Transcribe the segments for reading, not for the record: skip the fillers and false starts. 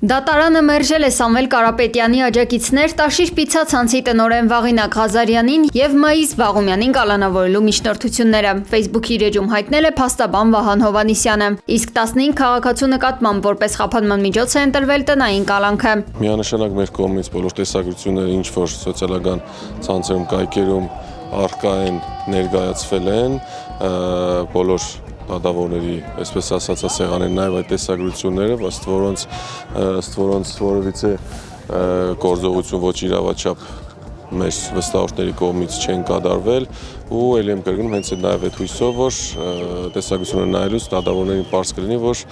Դատարանը մերժել է Սամվել Կարապետյանի աջակիցներ Տաշիր պիցցա ցանցի տնօրեն Վաղինակ Ղազարյանին և Մայիս Բաղումյանին կալանավորելու միջնորդությունները։ Facebook-ի իր էջում հայտնել է փաստաբան Վահան Հովհաննիսյանը, իսկ 15 քաղաքացու նկատմամբ որպես խափանման միջոց է ընտրվել տնային կալանքը։ Միանշանակ մեր կողմից բոլոր տեսակցությունները ինչ որ սոցիալական ցանցերում կայքերում առկա են ներկայացվել են բոլոր դատավորների, այսպես ասած, սեղանեն նաև այդ տեսագրությունները, ըստ որոնց որևիցե գործողություն ոչ իրավաչափ մեր վստահորդների կողմից չեն կատարվել ու ելի եմ կրկնում հենց նաև այդ հույսով, որ տեսագրությունները նայելուց դատավորներին պարզ կլինի, որ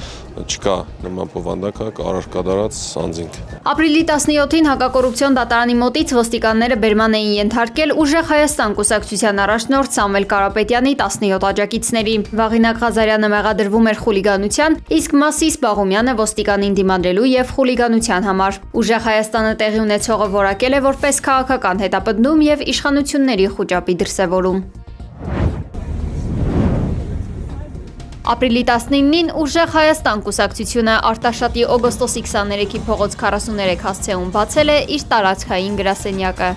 չկա նման բովանդակ առարկադարած անձինք։ Ապրիլի 17-ին հակակոռուպցիոն դատարանի մոտից ոստիկանները բերման էին ենթարկել Ուժեղ Հայաստան կուսակցության առաջնորդ Սամվել Կարապետյանի 17 աջակիցների։ Վաղինակ Ղազարյանը մեղադրվում էր խուլիգանության, իսկ Մասիս Բաղումյանը ոստիկանին դիմադրելու և խուլիգանության համար։ Ուժեղ Հայաստանը տեղի ունեցողը որակել է որպես քաղաքական հետապնդում և իշխանությունների խուճապի դրսևորում։ Ապրիլի 19-ին Ուժեղ Հայաստան կուսակցությունը Արտաշատի օգոստոսի 23-ի փողոց 43 հասցեում բացել է իր տարածքային գրասենյակը։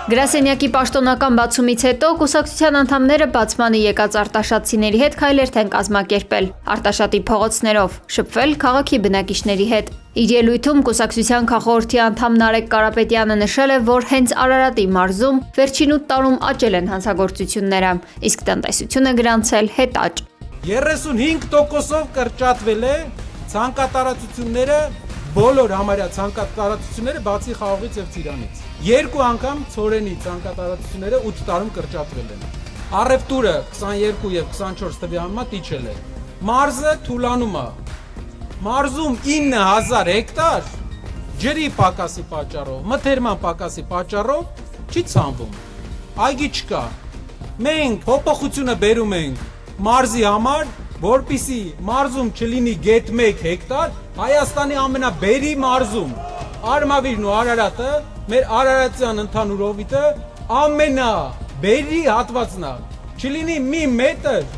Գրասենյակի պաշտոնական բացումից հետո կուսակցության անդամները բացմանը եկած արտաշատցիների հետ քայլերթ են կազմակերպել, Արտաշատի փողոցներով, շփվել քաղաքի բնակիչների հետ։ Իր ելույթում կուսակցության քաղխորհրդի անդամ Նարեկ Կարապետյանը նշել է, որ հենց Արարատի մարզում վերջին 8 տարում աճել են հանցագործությունները, իսկ տնտեսությունը գրանցել հետաճ։ 35%-ով կրճատվել է ցանկատարածությունները, բոլոր համարյա ցանկատարածությունները բացի Խաղողից եւ Ծիրանից։ Երկու անգամ Ցորենի ցանկատարածությունները 8 տարում կրճատվել են։ Առևտուրը 22 եւ 24 թվի համեմատ իջել է։ Մարզը թուլանում է։ Մարզում 9000 հեկտար ջրի պակասի պատճառով, մթերման պակասի պատճառով չի ցանվում։ Այգի չկա։ Մենք փոփոխությունը բերում ենք մարզի համար, որպիսի մարզում չլինի գետ 1 հեկտար, Հայաստանի ամենաբերի մարզում Արմավիրն ու Արարատը, մեր Արարատյան ընդհանուր հովիտը ամենաբերի հատվածն է, չլինի մի մետր,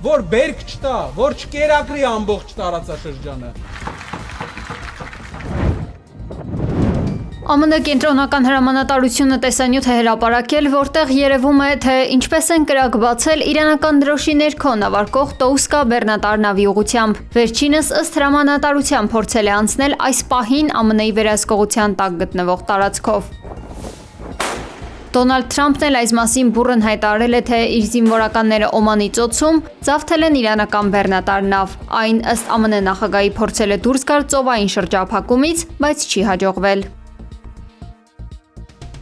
որ բերք չտա, որ չկերակրի ամբողջ տարածաշրջանը։ ԱՄՆ կենտրոնական հրամանատարությունը տեսանյութ է հրապարակել, որտեղ երևում է, թե ինչպես են կրակ բացել իրանական դրոշի ներքո նավարկող Տոուսկա բեռնատար նավի ուղղությամբ։ Վերջինս ըստ հրամանատարության փորձել է անցնել այս պահին ԱՄՆ-ի վերահսկողության տակ գտնվող տարածքով։ Դոնալդ Թրամփն էլ այս մասին բուռն հայտարարել է, թե իր զինվորականները Օմանի ծոցում ձավթել են իրանական բեռնատար նավ։ Այն ըստ ԱՄՆ նախագահի փորձել է դուրս գալ ծովային շրջափակումից, բայց չի հաջողվել։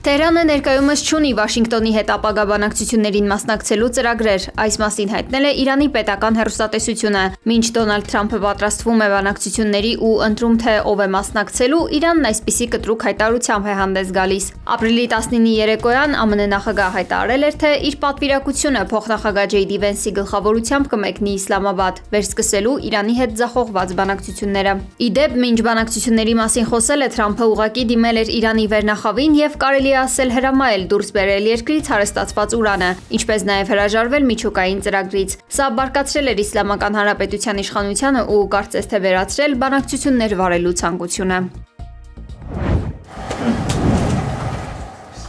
Թեհրանը ներկայումս չունի Վաշինգտոնի հետ ապագա բանակցություններին մասնակցելու ծրագրեր, այս մասին հայտնել է Իրանի պետական հեռուստատեսությունը։ Մինչ Դոնալդ Թրամփը պատրաստվում է բանակցությունների ու ընտրում, թե ով է մասնակցելու, Իրանն այսպիսի կտրուկ հայտարարությամբ է հանդես գալիս։ Ապրիլի 19-ի երեկոյան ԱՄՆ նախագահը հայտարարել էր, թե իր պատվիրակությունը փոխնախագահ Ջեյդի Վենսի գլխավորությամբ կմեկնի Իսլամաբադ, վերսկսելու Իրանի հետ ձախողված բանակցությունները։ Ի դեպ, մինչ բանակցությունների մասին խոսել է Թրամփը ուղղակի դիմել էր Իրանի վերնախավին և կարելի ասել հրամայել դուրս բերել երկրից հարստացված ուրանը, ինչպես նաև հրաժարվել միջուկային ծրագրից։ Սա բարկացրել էր Իսլամական Հանրապետության իշխանությանը ու կարծես թե վերացրել բանակցություններ վարելու ցանկությունը։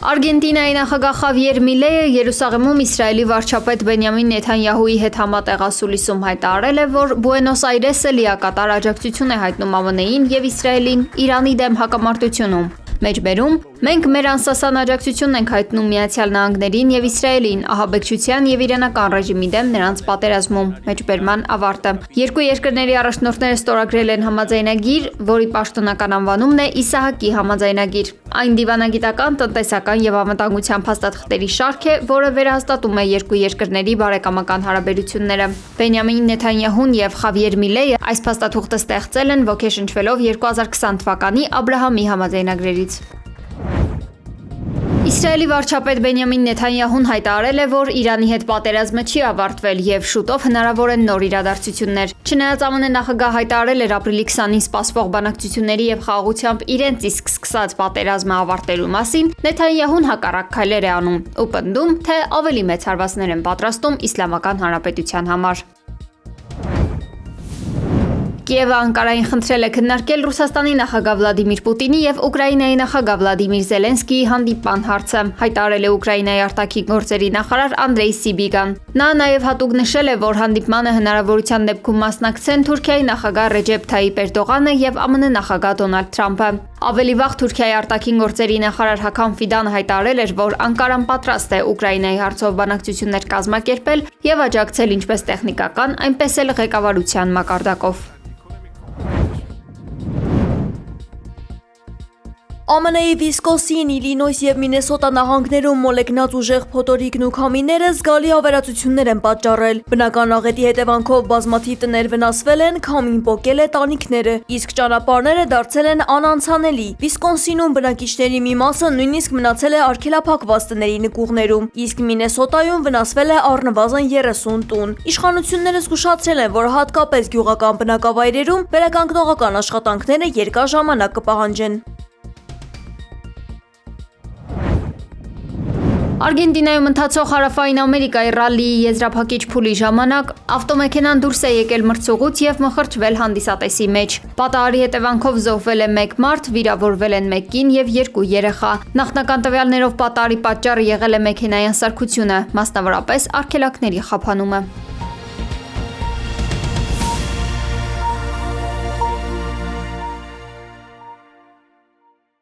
Արգենտինայի նախագահ Խավիեր Միլեյը Երուսաղեմում Իսրայելի վարչապետ Բենյամին Նեթանյահուի հետ համատեղ ասուլիսում հայտարարել է, որ Բուենոս Այրեսը լիակատար աջակցություն է հայտնում ԱՄՆ-ին և Իսրայելին Իրանի դեմ հակամարտությունում։ Մեջբերում մենք մեր անսասան աջակցությունն ենք հայտնում Միացյալ Նահանգներին և Իսրայելին ահաբեկչության և իրանական ռեժիմի դեմ նրանց պատերազմում։ Մեջբերման ավարտը։ Երկու երկրների առաջնորդները ստորագրել են համաձայնագիր, որի պաշտոնական անվանումն է Իսահակի համաձայնագիր։ Այն դիվանագիտական, տնտեսական և անվտանգության փաստաթղթերի շարք է, որը վերահաստատում է երկու երկրների բարեկամական հարաբերությունները։ Բենյամին Նեթանյահուն և Խավիեր Միլեյը այս փաստաթուղթը ստեղծել են ոգեշնչվելով 2020 թվականի Աբրահամի համաձայնագրերից։ Իսրայելի վարչապետ Բենյամին Նեթանյահուն հայտարարել է, որ Իրանի հետ պատերազմը չի ավարտվել եւ շուտով հնարավոր են նոր իրադարձություններ։ Չնայած ԱՄՆ նախագահ հայտարարել էր ապրիլի 20-ին սպասվող բանակցությունների եւ խաղաղությամբ իրենց իսկ սկսած պատերազմը ավարտելու մասին, Նեթանյահուն հակառակ քայլեր է անում ու պնդում, թե ավելի մեծ հարվածներ են պատրաստում Իսլամական Հանրապետության համար։ Կիևը Անկարային խնդրել է քննարկել Ռուսաստանի նախագահ Վլադիմիր Պուտինի եւ Ուկրաինայի նախագահ Վլադիմիր Զելենսկիի հանդիպման հարցը, հայտարարել է Ուկրաինայի արտաքին գործերի նախարար Անդրեյ Սիբիգան։ Նա նաեւ հատուկ նշել է, որ հանդիպմանը հնարավորության դեպքում մասնակցեն Թուրքիայի նախագահ Ռեջեփ Թայիպ Էրդողանը եւ ԱՄՆ նախագահ Դոնալդ Թրամփը։ Ավելի վաղ Թուրքիայի արտաքին գործերի նախարար Հական Ֆիդանը հայտարարել էր, որ Անկարան պատրաստ է Ուկրաինայի հարցով բանակցություններ կազմակերպել եւ աջակցել ինչպես տեխնիկական, այնպես էլ ղեկավարության մակարդակով։ ԱՄՆ-ի Վիսկոնսին, Իլինոյս եւ Մինեսոտա նահանգներում մոլեգնած ուժեղ փոթորիկն ու քամիները զգալի ավերածություններ են պատճառել։ Բնական աղետի հետևանքով բազմաթիվ տներ վնասվել են, քամին պոկել է տանիքները, իսկ ճանապարհները դարձել են անանցանելի։ Վիսկոնսինում բնակիչների մի մասը նույնիսկ մնացել է արգելափակված տների նկուղներում, իսկ Մինեսոտայում վնասվել է առնվազն 30 տուն։ Իշխանությունները զգուշացրել են, որ հատկապես գյուղական բնակավայրերում վերականգնողական աշխատանքները երկար ժամանակ կպահանջեն։ Արգենտինայում ընթացող Հարավային Ամերիկայի ռալլիի եզրափակիչ փուլի ժամանակ ավտոմեքենան դուրս է եկել մրցուղուց եւ մխրճվել հանդիսատեսի մեջ։ Պատահարի հետևանքով զոհվել է 1 մարդ, վիրավորվել են 1 կին եւ 2 երեխա։ Նախնական տվյալներով պատահարի պատճառը եղել է մեքենայի անսարքությունը, մասնավորապես արգելակների խափանումը։